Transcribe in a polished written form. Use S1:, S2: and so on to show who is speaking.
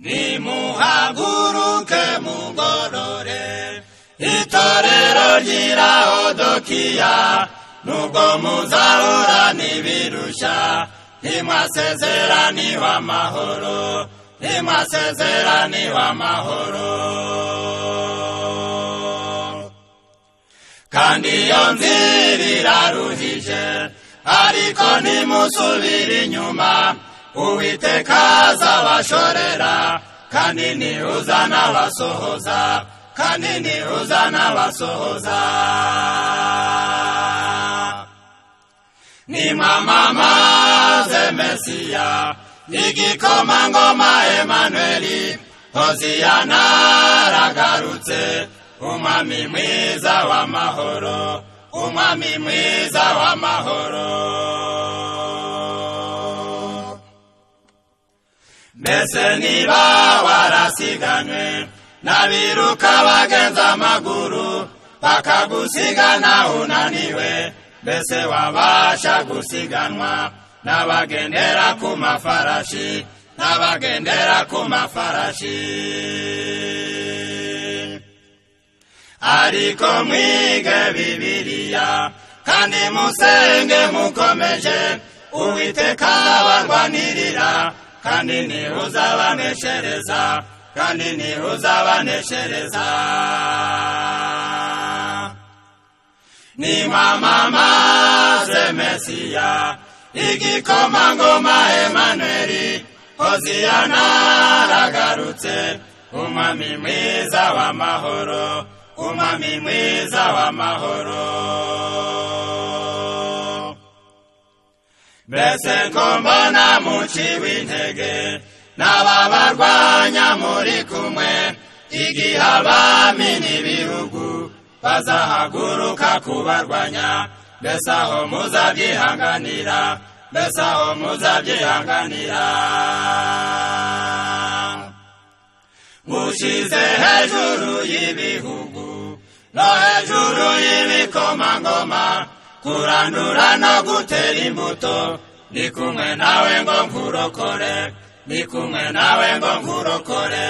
S1: nimuhaguruke mugorore itorero ry'Ilaodikiya, nubwo muzahura n'ibirusha ntimwasezeraniwe amahoro, ntimwasezeraniwe amahoro. Kandi iyo nzira iraruhije, ariko ntimusubire inyuma, Uwiteka azabashorera, kandi nihuza n'abasohoza, kandi nihuza n'abasohoza. Nimwamamaze Mesiya, igikomangoma Emanueli, Hoziyana aragarutse, umwami mwiza w'amahoro, umwami mwiza w'amahoro. Mbese niba warasiganwe n'abiruka bagenza amaguru, bakagusigana unaniwe, mbese wabasha gusiganwa n'abagendera ku mafarashi, n'abagendera ku mafarashi. Ariko mwige Bibiliya, kandi musenge mukomeje, Uwiteka azabarwanirira, kandi nihuza abaneshereza, kandi nihuza abaneshereza. Nimwamamaze Mesiya, igikomangoma Emanueli, Hoziyana aragarutse, umwami mwiza w'amahoro, umwami mwiza w'amahoro. Mbese ko mbona muciwe intege n'ababarwanya muri kumwe, igihe abami n'ibihugu bazahaguruka kubarwanya, mbese aho muzabyihanganira, mbese aho muzabyihanganira. Mushize hejuru y'ibihugu no hejuru y'ibikomangoma, kurandura no gutera imbuto, ni kumwe nawe ngo nkurokore, ni kumwe nawe ngo nkurokore.